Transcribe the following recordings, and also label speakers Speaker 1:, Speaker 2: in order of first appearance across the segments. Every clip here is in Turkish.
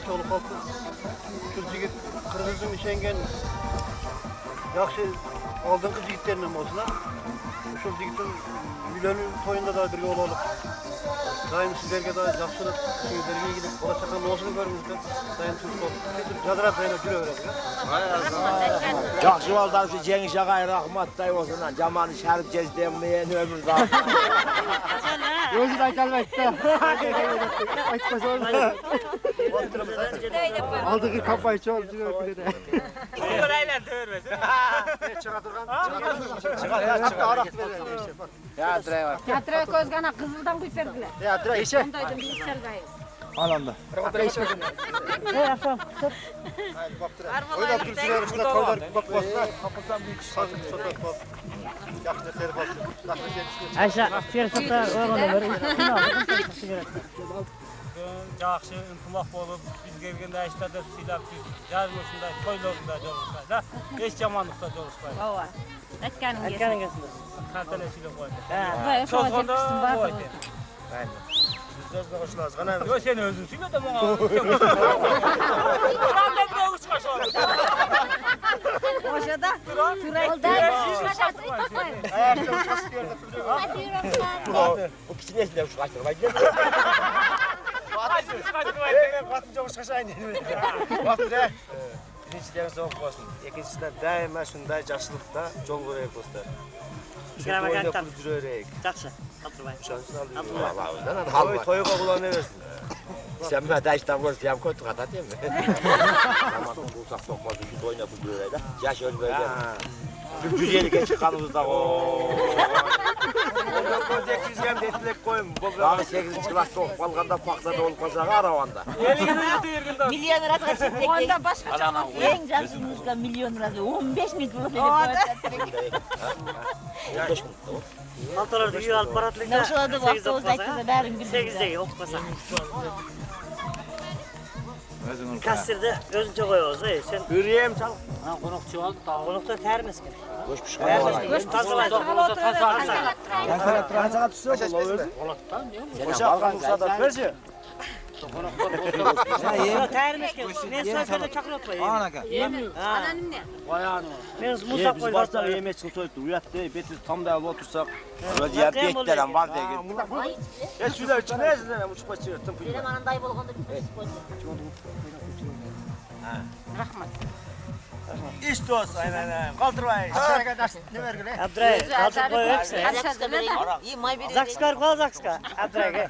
Speaker 1: Yaxşı olup kalktı. Kız yigit Kırgız'ın işengen yaxşı aldığın kız yigitlerinden olsun ha. Şu yigitin Milön'ün toyunda da birge olalım. Daim sizlerge de yaxşılık, sizlerge gidip Olaşakan olsun görmüşler. Daim çocuk olup. Jadırat dayına güle öğrendik.
Speaker 2: Yaxşı oldu şu Cengiz Ağay rahmatday olsun lan. Camanı şerif cezdemleyen ömür daha.
Speaker 1: Gözü de aytalmaydı. Aytmaz oldu. Aldığı kapayı çoğaldı.
Speaker 3: Bunlar aynen dövürmesin.
Speaker 4: Teatre közgana kızıldan kuy verdiler.
Speaker 1: Teatre işe.
Speaker 4: Ondaydım biz sergayız.
Speaker 1: Alanda. Oyda dursunlar üstüne koylar bakmasınlar. Kapıdan büyük sakın sotak bak. Yaxşı seri bastı.
Speaker 5: Ayşe, fersata oğlanlar.
Speaker 3: Yaxşı ıntılaq olub, biz gelgəndə işlədə silap yazmışında, toylarında çalışmaydı. Heç yamanlıqda çalışmaydı.
Speaker 4: Ova. Etkanın
Speaker 5: Erkanın
Speaker 4: gelsin.
Speaker 5: gelsin.
Speaker 3: Kəltələşilə qoydu.
Speaker 4: Vay,
Speaker 3: Sözganda
Speaker 4: favoritlisin var.
Speaker 3: qoydu.
Speaker 1: Sözde hoşlanız. Gana mı?
Speaker 3: Yo, sen özün söyle de bana. Şuranda bir oğuz kaşarı.
Speaker 4: Oşada.
Speaker 1: Ayakta uçası diyor da kırıyor.
Speaker 2: O piçin esine şu kaçtırmayı.
Speaker 1: Batınca uç kaşayın dedim. Batı de. Birinciden soğuk olsun. İkincisinden daima şunday yaşlılıkta yol görerek göster. Şu boyunda kurdurerek.
Speaker 5: Yaxşı. Hatırlayın.
Speaker 1: Şansını alıyor.
Speaker 2: Halva.
Speaker 1: Toyu kullanı versin.
Speaker 2: Sen ben de işten görsem kötü kata değil mi? Zamanın bulsak sokmaz bir oyna bu böyle. Yaş öl böyle. Güzeli geçik kanımızda o.
Speaker 1: Ondan 800 gram detlek koyun.
Speaker 2: Daha 8. klas soğuk balganda pakladı olup kazağı aravanda.
Speaker 6: Milyon lira kaçırdık.
Speaker 4: Onda başka çamak.
Speaker 6: En cazımızda milyon lira. 15 milyon lira.
Speaker 2: Beş mi?
Speaker 5: Altılarda iyi alıp paratlık
Speaker 6: Ne oldu bu hafta olacak bize verin bir
Speaker 5: 8'de okpasa. Kastirde gözün çok iyi olsa sen
Speaker 2: Hürriyem çal.
Speaker 5: ha konukçu ol. Konukta termez ki.
Speaker 2: Koşmuş.
Speaker 5: Termez. Tazılayın. Tazılayın.
Speaker 2: Ben sana tutuyor mu? Koşa algan ruhsat verci.
Speaker 5: Termez ki. Ben sayfada çakır atmayayım.
Speaker 4: Ananım ne?
Speaker 5: Ben Musa
Speaker 2: Biz
Speaker 5: koy.
Speaker 2: başta yemek çıktı uyattı. Betiz tam da otursak. Böyle diğer beklerim var diye geldim. Ya şurada için ne izledim uçuk başırttım.
Speaker 6: Benim anam dayı bolğanda bir spor.
Speaker 4: Rahmat.
Speaker 2: İşte olsun aynen. Kaldırmayın.
Speaker 1: Ne vergile?
Speaker 5: Abdurrahim. Kaldır koy hepsi.
Speaker 6: Zakska vereyim. İyi may vereyim.
Speaker 5: Zakskar kal zakska. Abdurrahim.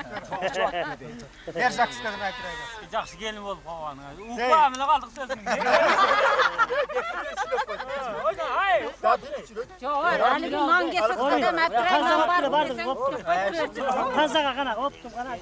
Speaker 1: Ver saksı kadın aytıraydı.
Speaker 3: Yaxşı gelin olub havanı. Uqlamına qaldıq sözünü. Oyna, hay.
Speaker 4: Çok var. Hani bir mangesi kısa da metre var.
Speaker 5: Kanzaga kana optum kana.